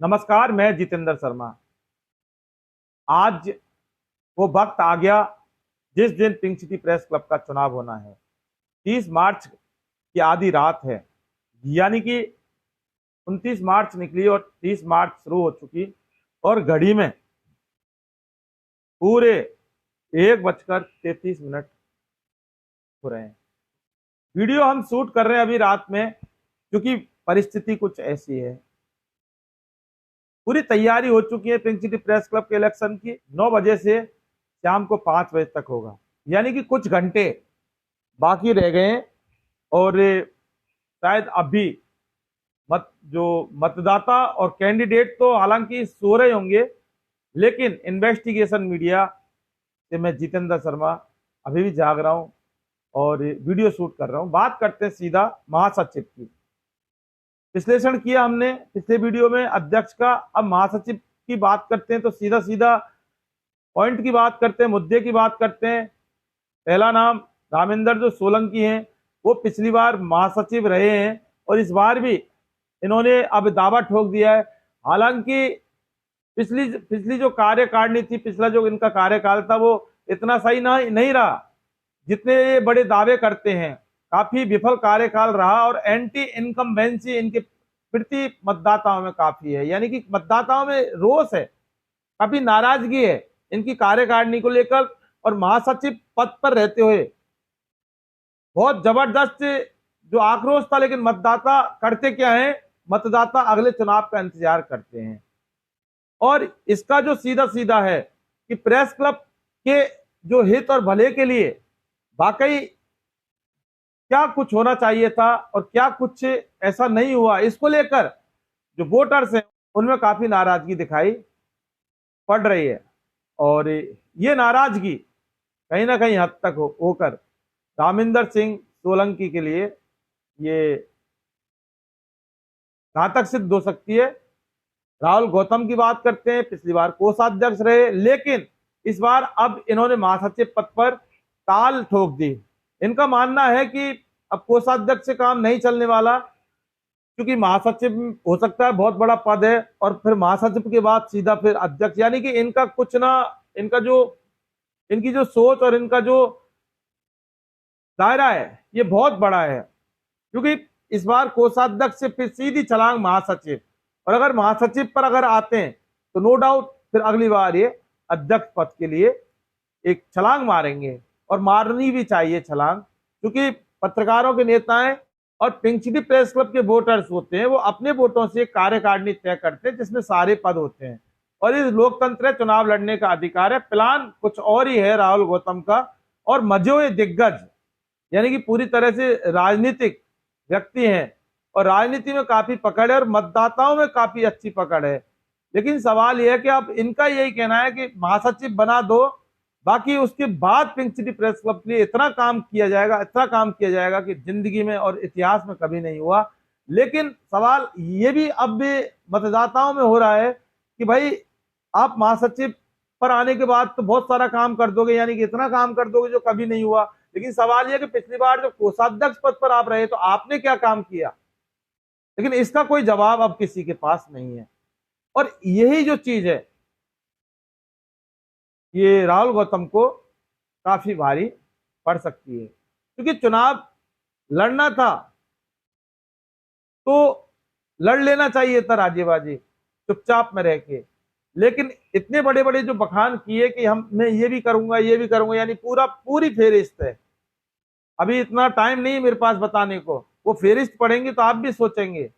नमस्कार, मैं जितेंद्र शर्मा। आज वो वक्त आ गया जिस दिन पिंक सिटी प्रेस क्लब का चुनाव होना है। 30 मार्च की आधी रात है, यानी कि 29 मार्च निकली और 30 मार्च शुरू हो चुकी और घड़ी में पूरे 1:33 हो रहे हैं। वीडियो हम शूट कर रहे हैं अभी रात में, क्योंकि परिस्थिति कुछ ऐसी है। पूरी तैयारी हो चुकी है पिंक सिटी प्रेस क्लब के इलेक्शन की। 9 बजे से शाम को 5 बजे तक होगा, यानी कि कुछ घंटे बाकी रह गए हैं। और शायद अभी जो मतदाता और कैंडिडेट तो हालांकि सो रहे होंगे, लेकिन इन्वेस्टिगेशन मीडिया से मैं जितेंद्र शर्मा अभी भी जाग रहा हूं और वीडियो शूट कर रहा हूं। बात करते हैं सीधा महासचिव की। विश्लेषण किया हमने पिछले वीडियो में अध्यक्ष का, अब महासचिव की बात करते हैं तो सीधा सीधा पॉइंट की बात करते हैं, मुद्दे की बात करते हैं। पहला नाम रामेंद्र जो सोलंकी हैं, वो पिछली बार महासचिव रहे हैं और इस बार भी इन्होंने अब दावा ठोक दिया है। हालांकि पिछली जो कार्यकारिणी थी, पिछला जो इनका कार्यकाल था, वो इतना सही नहीं रहा जितने ये बड़े दावे करते हैं। काफी विफल कार्यकाल रहा और एंटी इनकम्बेंसी इनके प्रति मतदाताओं में काफी है, यानी कि मतदाताओं में रोष है, काफी नाराजगी है इनकी कार्यकारिणी को लेकर। और महासचिव पद पर रहते हुए बहुत जबरदस्त जो आक्रोश था, लेकिन मतदाता करते क्या है, मतदाता अगले चुनाव का इंतजार करते हैं। और इसका जो सीधा सीधा है कि प्रेस क्लब के जो हित और भले के लिए वाकई क्या कुछ होना चाहिए था और क्या कुछ ऐसा नहीं हुआ, इसको लेकर जो वोटर्स हैं उनमें काफी नाराजगी दिखाई पड़ रही है। और ये नाराजगी कहीं ना कहीं हद तक होकर रामेंद्र सिंह सोलंकी के लिए ये घातक सिद्ध हो सकती है। राहुल गौतम की बात करते हैं, पिछली बार कोषाध्यक्ष रहे, लेकिन इस बार अब इन्होंने महासचिव पद पर ताल ठोक दी। इनका मानना है कि अब कोषाध्यक्ष से काम नहीं चलने वाला, क्योंकि महासचिव हो सकता है बहुत बड़ा पद है और फिर महासचिव के बाद सीधा फिर अध्यक्ष, यानी कि इनका कुछ ना, इनकी जो सोच और इनका जो दायरा है ये बहुत बड़ा है। क्योंकि इस बार कोषाध्यक्ष से फिर सीधी छलांग महासचिव, और अगर महासचिव पर अगर आते हैं तो नो डाउट फिर अगली बार ये अध्यक्ष पद के लिए एक छलांग मारेंगे, और मारनी भी चाहिए छलांग, क्योंकि पत्रकारों के नेताएं और पिंक सिटी प्रेस क्लब के वोटर्स होते हैं, वो अपने वोटों से कार्यकारिणी तय करते हैं जिसमें सारे पद होते हैं। और इस लोकतंत्र चुनाव लड़ने का अधिकार है। प्लान कुछ और ही है राहुल गौतम का, और मजोए दिग्गज यानी कि पूरी तरह से राजनीतिक व्यक्ति हैं और राजनीति में काफी पकड़ है और मतदाताओं में काफी अच्छी पकड़ है। लेकिन सवाल यह है कि अब इनका यही कहना है कि महासचिव बना दो, बाकी उसके बाद पिंक सिटी प्रेस क्लब के लिए इतना काम किया जाएगा कि जिंदगी में और इतिहास में कभी नहीं हुआ। लेकिन सवाल ये भी अब भी मतदाताओं में हो रहा है कि भाई आप महासचिव पर आने के बाद तो बहुत सारा काम कर दोगे, यानी कि इतना काम कर दोगे जो कभी नहीं हुआ। लेकिन सवाल यह कि पिछली बार जब कोषाध्यक्ष पद पर आप रहे तो आपने क्या काम किया, लेकिन इसका कोई जवाब अब किसी के पास नहीं है। और यही जो चीज है ये राहुल गौतम को काफी भारी पड़ सकती है, क्योंकि चुनाव लड़ना था तो लड़ लेना चाहिए था राज्यबाजी चुपचाप में रह के। लेकिन इतने बड़े बड़े जो बखान किए कि मैं ये भी करूंगा, यानी पूरी फेरिस्त है। अभी इतना टाइम नहीं मेरे पास बताने को, वो फेरिस्त पढ़ेंगे तो आप भी सोचेंगे।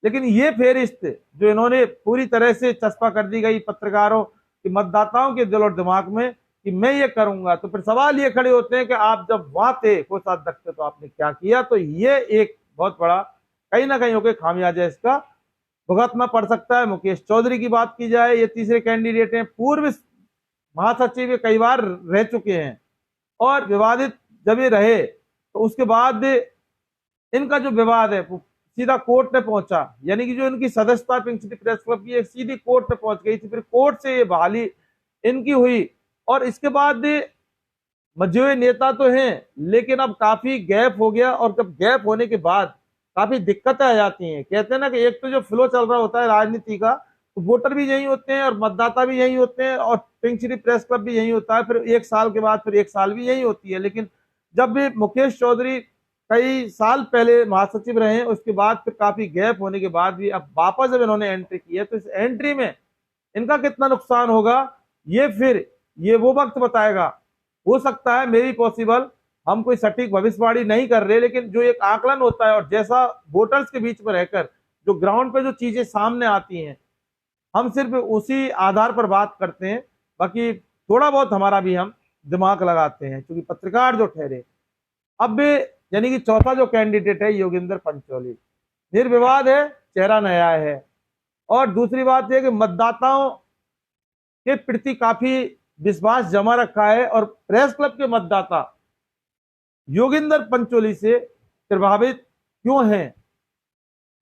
लेकिन ये फेरिस्त जो इन्होंने पूरी तरह से चस्पा कर दी गई पत्रकारों कि मतदाताओं के दिल और दिमाग में कि मैं ये करूंगा, तो फिर सवाल ये खड़े होते हैं कि आप जब वहां थे कोषाध्यक्ष थे तो आपने क्या किया। तो ये एक बहुत बड़ा कहीं ना कहीं होकर खामियाजा इसका भुगतना पड़ सकता है। मुकेश चौधरी की बात की जाए, ये तीसरे कैंडिडेट हैं, पूर्व महासचिव कई बार रह चुके हैं और विवादित जब ये रहे तो उसके बाद इनका जो विवाद है सीधा कोर्ट में पहुंचा, यानी कि जो इनकी सदस्यता पिंक सिटी प्रेस क्लब की सीधी कोर्ट में पहुंच गई थी। फिर कोर्ट से ये बहाली इनकी हुई और इसके बाद मजहूर नेता तो हैं, लेकिन अब काफी गैप हो गया, और जब गैप होने के बाद काफी दिक्कतें आ जाती हैं। कहते हैं ना कि एक तो जो फ्लो चल रहा होता है राजनीति का, तो वोटर भी यही होते हैं और मतदाता भी यही होते हैं और पिंक सिटी प्रेस क्लब भी यही होता है। फिर 1 साल के बाद फिर 1 साल भी यही होती है। लेकिन जब भी मुकेश चौधरी कई साल पहले महासचिव रहे, उसके बाद फिर काफी गैप होने के बाद भी अब वापस जब इन्होंने एंट्री की है, तो इस एंट्री में इनका कितना नुकसान होगा ये वो वक्त बताएगा। हो सकता है मेरी पॉसिबल, हम कोई सटीक भविष्यवाणी नहीं कर रहे, लेकिन जो एक आकलन होता है और जैसा वोटर्स के बीच में रहकर जो ग्राउंड पे जो चीजें सामने आती हैं, हम सिर्फ उसी आधार पर बात करते हैं। बाकी थोड़ा बहुत हमारा भी हम दिमाग लगाते हैं, क्योंकि पत्रकार जो ठहरे। अब यानी कि चौथा जो कैंडिडेट है योगेंद्र पंचौली, निर्विवाद है, चेहरा नया है, और दूसरी बात यह कि मतदाताओं के प्रति काफी विश्वास जमा रखा है, और प्रेस क्लब के मतदाता योगेंद्र पंचौली से प्रभावित क्यों हैं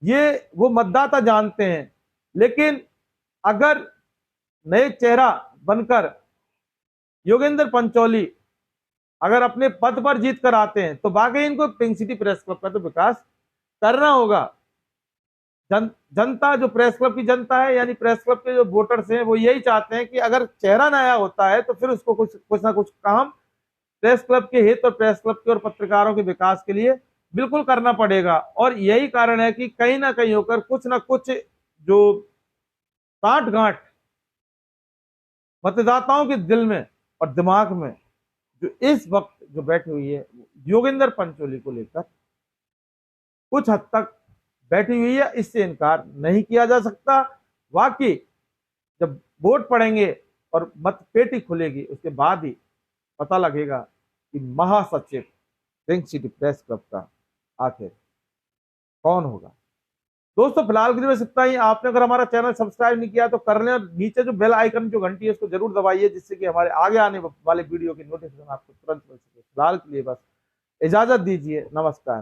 ये वो मतदाता जानते हैं। लेकिन अगर नए चेहरा बनकर योगेंद्र पंचौली अगर अपने पद पर जीत कर आते हैं, तो वाकई इनको पिंक सिटी प्रेस क्लब का तो विकास करना होगा। जनता जो प्रेस क्लब की जनता है, यानी प्रेस क्लब के जो वोटर्स हैं, वो यही चाहते हैं कि अगर चेहरा नया होता है तो फिर उसको कुछ ना कुछ काम प्रेस क्लब के हित और प्रेस क्लब के और पत्रकारों के विकास के लिए बिल्कुल करना पड़ेगा। और यही कारण है कि कहीं ना कहीं होकर कुछ ना कुछ जो साठगांठ मतदाताओं के दिल में और दिमाग में जो इस वक्त जो बैठी हुई है योगेंद्र पंचौली को लेकर कुछ हद तक बैठी हुई है, इससे इनकार नहीं किया जा सकता। वाकई जब वोट पड़ेंगे और मतपेटी खुलेगी, उसके बाद ही पता लगेगा कि महासचिव पिंक सिटी प्रेस क्लब का आखिर कौन होगा। दोस्तों फिलहाल के लिए बस इतना ही। आपने अगर हमारा चैनल सब्सक्राइब नहीं किया तो कर लें, और नीचे जो बेल आइकन जो घंटी है उसको जरूर दबाइए, जिससे कि हमारे आगे आने वाले वीडियो की नोटिफिकेशन आपको तुरंत मिल सके। फिलहाल के लिए बस इजाजत दीजिए, नमस्कार।